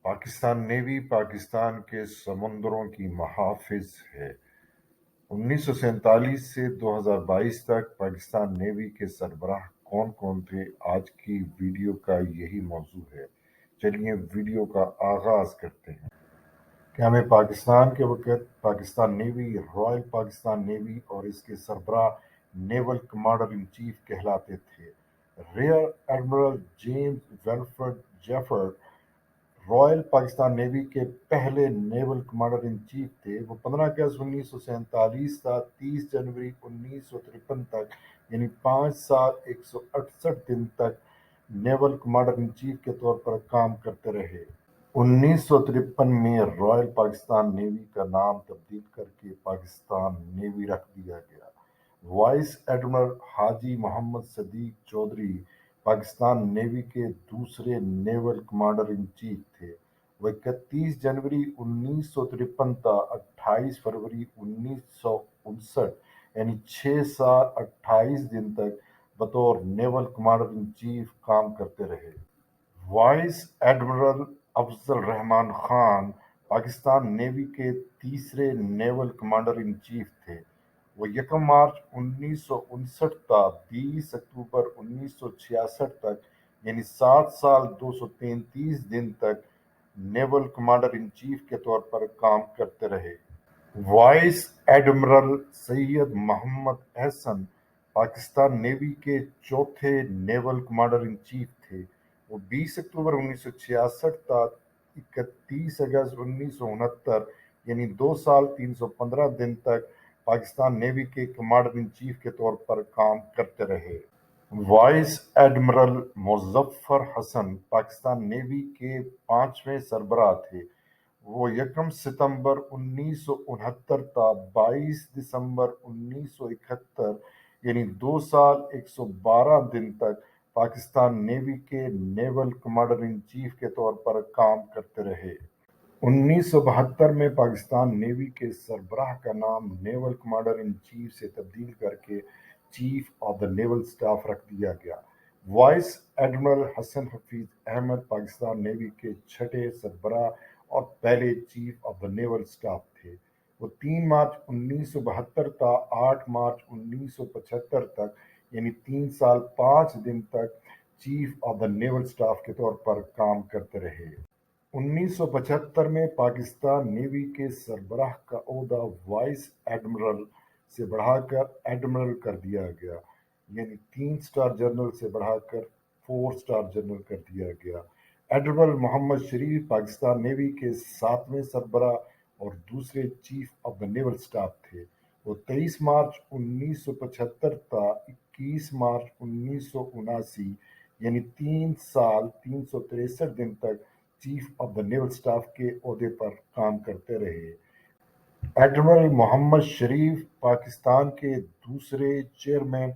Pakistan navy Pakistan के समुद्रों की महाफिज है। 1947 से 2022 तक पाकिस्तान नेवी के सरबराह कौन कौन थे, आज की वीडियो का यही मौजू है। चलिए वीडियो का आगाज करते हैं। क्या में पाकिस्तान के वक़्त Pakistan Navy Royal Pakistan Navy और इसके सरबराह नेवल कमांडर इन चीफ कहलाते थे। Rear admiral James Wilfred Jefford Royal Pakistan navy के पहले नेवल कमांडर इन चीफ थे। वो 15 अगस्त 1947 था 30 जनवरी 1953 तक, यानी 5 साल 168 दिन तक नेवल कमांडर इन चीफ के तौर पर काम करते रहे। 1953 में रॉयल पाकिस्तान नेवी का नाम तब्दील करके पाकिस्तान नेवी रख दिया गया। वाइस एडमिरल हाजी मोहम्मद सदीक चौधरी पाकिस्तान नेवी के दूसरे नेवल कमांडर इन चीफ थे। वो 31 जनवरी 1953 था 28 फरवरी 1959, यानी 6 साल 28 दिन तक बतौर नेवल कमांडर इन चीफ काम करते रहे। Vice admiral Afzal Rahman Khan Pakistan navy के तीसरे नेवल कमांडर इन चीफ थे। वो 1 मार्च 1959 था 20 अक्टूबर 1966 तक, यानी 7 साल 233 दिन तक नेवल कमांडर इन चीफ के तौर पर काम करते रहे। Vice admiral Syed Mohammad Ehsan Pakistan navy के चौथे नेवल कमांडर इन चीफ थे। वो 20 अक्टूबर 1966 तक 31 अगस्त 1969, यानी 2 साल 315 दिन तक पाकिस्तान नेवी के कमांडर इन चीफ के तौर पर काम करते रहे। Vice admiral Muzaffar Hassan Pakistan navy के 5वें सरबराह थे। वो 1 सितंबर 1969 था 22 दिसंबर 1971, यानी 2 साल 112 दिन तक पाकिस्तान नेवी के नेवल कमांडर इन चीफ के तौर पर काम करते रहे। 1972 में पाकिस्तान नेवी के सरबराह का नाम नेवल कमांडर इन चीफ से तब्दील करके chief of the naval staff रख दिया गया। Vice admiral Hasan Hafeez Ahmed Pakistan navy के छठे सरबराह और पहले chief of the naval staff थे। वो 3 मार्च 1972 था 8 मार्च 1975 तक, यानी 3 साल 5 दिन तक chief of the naval staff के तौर पर काम करते रहे। 1975 में पाकिस्तान नेवी के सरबराह का ओहदा वाइस एडमिरल से बढ़ाकर एडमिरल कर दिया गया, यानी 3 स्टार जनरल से बढ़ाकर 4 स्टार जनरल कर दिया गया। एडमिरल मोहम्मद शरीफ पाकिस्तान नेवी के 7वें सरबराह और दूसरे chief of the naval staff थे। वो 23 मार्च 1975 था 21 मार्च 1979, यानी 3 साल 363 दिन तक chief of the naval staff के ओहदे पर काम करते रहे। एडमिरल मोहम्मद शरीफ पाकिस्तान के दूसरे chairman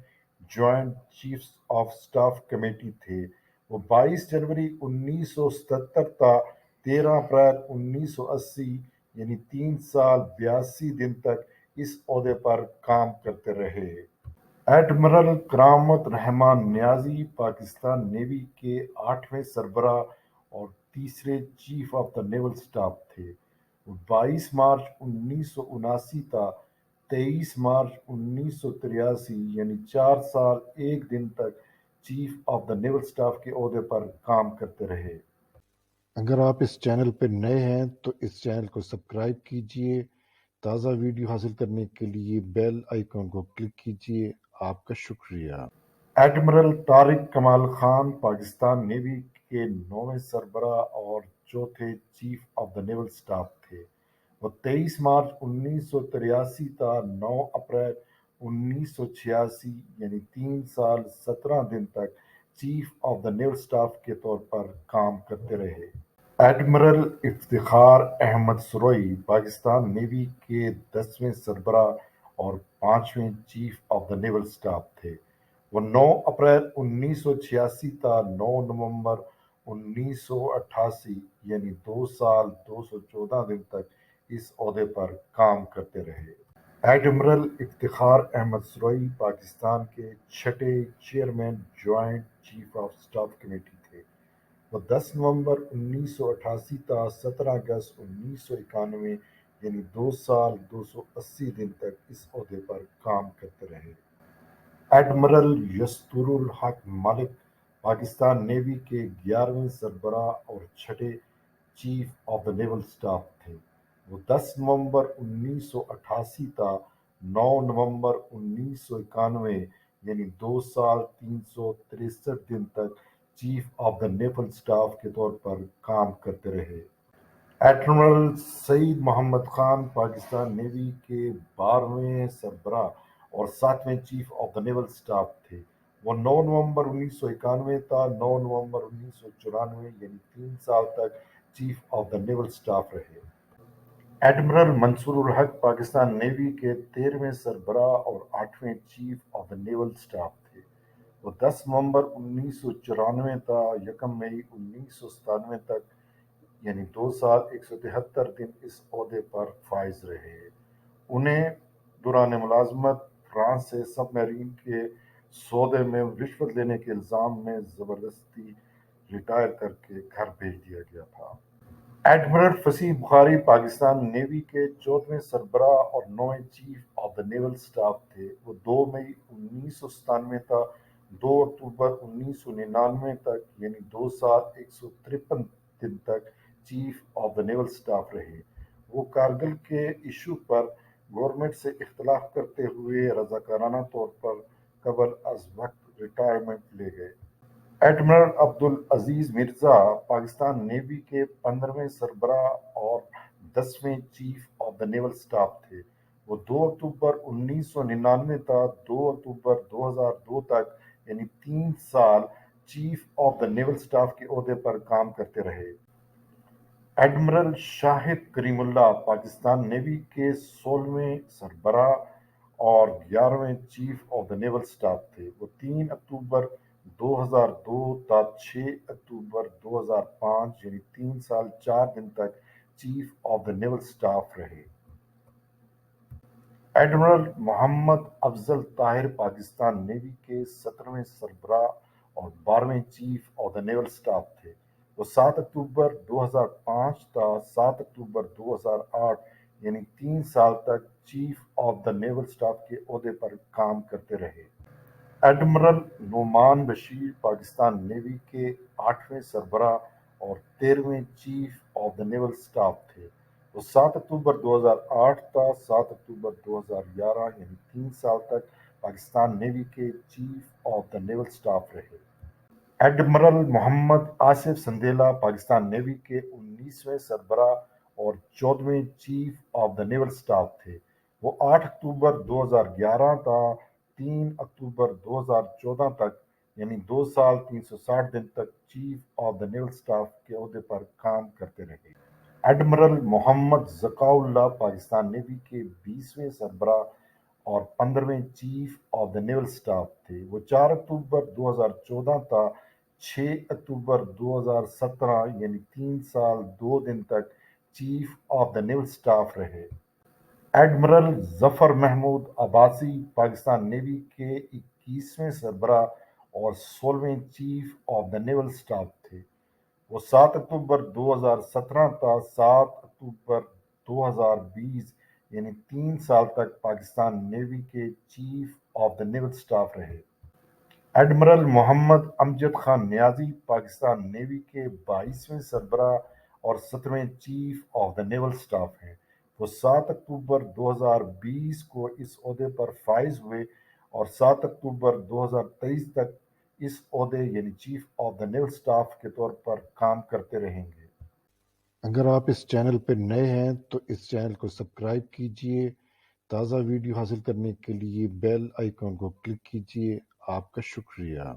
joint chiefs of staff committee थे। वो 22 जनवरी 1977 था 13 अप्रैल 1980, यानी 3 साल 82 दिन तक इस ओहदे पर काम करते रहे। एडमिरल करामत रहमान नियाजी पाकिस्तान नेवी के 8वें सरबराह और तीसरे chief of the naval staff थे। वो 22 मार्च 1979 था 23 मार्च 1983, यानी 4 साल 1 दिन तक chief of the naval staff के ओहदे पर काम करते रहे। अगर आप इस चैनल पर नए हैं तो इस चैनल को सब्सक्राइब कीजिए। ताज़ा वीडियो हासिल करने के लिए बेल आइकन को क्लिक कीजिए। आपका शुक्रिया। एडमिरल तारिक कमाल खान पाकिस्तान नेवी के 9वें सरबराह और चौथे chief of the naval staff थे। वो 23 मार्च 1983 था 9 अप्रैल 1986, यानी 3 साल 17 दिन तक chief of the naval staff के तौर पर काम करते रहे। एडमिरल इफ्तिखार अहमद सुरई पाकिस्तान नेवी के 10वें सरबराह और 5वें chief of the naval staff थे। वो 9 अप्रैल 1986 था 9 नवंबर 1988, यानी 2 साल 214 दिन तक इस ओहदे पर काम करते रहे। एडमिरल इफ्तिखार अहमद सुरई पाकिस्तान के छठे chairman joint chief of staff committee थे। وہ 10 نومبر 1988 تا 17 اگست 1991 یعنی 2 سال 280 دن تک اس عہدے پر کام کرتے رہے۔ ایڈمرل یستر الحق ملک پاکستان نیوی کے 11ویں سربراہ اور چھٹے chief of the naval staff تھے۔ وہ 10 نومبر 1988 تا 9 نومبر 1991 یعنی 2 سال 363 دن تک chief of the naval staff کے طور پر کام کرتے رہے۔ ایڈمرل سعید محمد خان پاکستان نیوی کے 12ویں سربراہ اور 7ویں chief of the naval staff تھے۔ وہ 9 نومبر 1991 تا 9 نومبر 1994 یعنی 3 سال تک chief of the naval staff رہے۔ ایڈمرل منصور الحق پاکستان نیوی کے 13ویں سربراہ اور 8ویں chief of the naval staff تھے۔ وہ 10 نومبر 1994 تا 1 مئی 1997 تک یعنی 2 سال 173 دن اس عہدے پر فائز رہے۔ انہیں دوران ملازمت فرانس سے سب میرین کے سودے میں رشوت لینے کے الزام میں زبردستی ریٹائر کر کے گھر بھیج دیا گیا تھا۔ ایڈمرل فصیح بخاری پاکستان نیوی کے 14ویں سربراہ اور 9ویں chief of the naval staff تھے۔ وہ 2 مئی 1997 تا 2 اکتوبر 1999 تک یعنی 2 سال 153 دن تک chief of the naval staff رہے۔ وہ کارگل کے ایشو پر گورنمنٹ سے اختلاف کرتے ہوئے رضاکارانہ طور پر قبل از وقت ریٹائرمنٹ لے گئے۔ ایڈمرل عبدالعزیز مرزا پاکستان نیوی کے 15ویں سربراہ اور 10ویں chief of the naval staff تھے۔ وہ 2 اکتوبر 1999 تا 2 اکتوبر 2002 تک یعنی 3 سال chief of the naval staff کے عہدے پر کام کرتے رہے۔ ایڈمرل شاہد کریم اللہ پاکستان نیوی کے 16ویں سربراہ اور 11ویں chief of the naval staff تھے۔ وہ 3 اکتوبر 2002 تا 6 اکتوبر 2005 یعنی 3 سال 4 دن تک chief of the naval staff رہے۔ ایڈمرل محمد افضل طاہر پاکستان نیوی کے 17ویں سربراہ اور 12ویں chief of the naval staff تھے۔ وہ 7 اکتوبر 2005 تا 7 اکتوبر 2008 یعنی 3 سال تک chief of the naval staff کے عہدے پر کام کرتے رہے۔ ایڈمرل نعمان بشیر پاکستان نیوی کے 8ویں سربراہ اور 13ویں chief of the naval staff تھے۔ وہ 7 اکتوبر 2008 تا 7 اکتوبر 2011 یعنی 3 سال تک پاکستان نیوی کے chief of the naval staff رہے۔ ایڈمرل محمد آصف سندیلا پاکستان نیوی کے 19ویں سربراہ اور 14ویں chief of the naval staff تھے۔ وہ 8 اکتوبر 2011 تا 3 اکتوبر 2014 تک یعنی 2 سال 360 دن تک chief of the naval staff کے عہدے پر کام کرتے رہے۔ ایڈمرل محمد ذکاء اللہ پاکستان نیوی کے 20ویں سربراہ اور 15ویں chief of the naval staff تھے۔ وہ 4 اکتوبر 2014 تا 6 اکتوبر 2017 یعنی 3 سال 2 دن تک chief of the naval staff رہے۔ ایڈمرل ظفر محمود عباسی پاکستان نیوی کے 21ویں سربراہ اور 16ویں chief of the naval staff تھے۔ وہ 7 اکتوبر 2017 تا 7 اکتوبر 2020 یعنی 3 سال تک پاکستان نیوی کے chief of the naval staff رہے۔ ایڈمرل محمد امجد خان نیازی پاکستان نیوی کے 22ویں سربراہ اور 17ویں chief of the naval staff ہیں۔ وہ 7 اکتوبر 2020 کو اس عہدے پر فائز ہوئے اور 7 اکتوبر 2023 تک اس عہدے یعنی chief of the naval staff کے طور پر کام کرتے رہیں گے۔ اگر آپ اس چینل پر نئے ہیں تو اس چینل کو سبسکرائب کیجئے، تازہ ویڈیو حاصل کرنے کے لیے بیل آئیکن کو کلک کیجئے۔ آپ کا شکریہ۔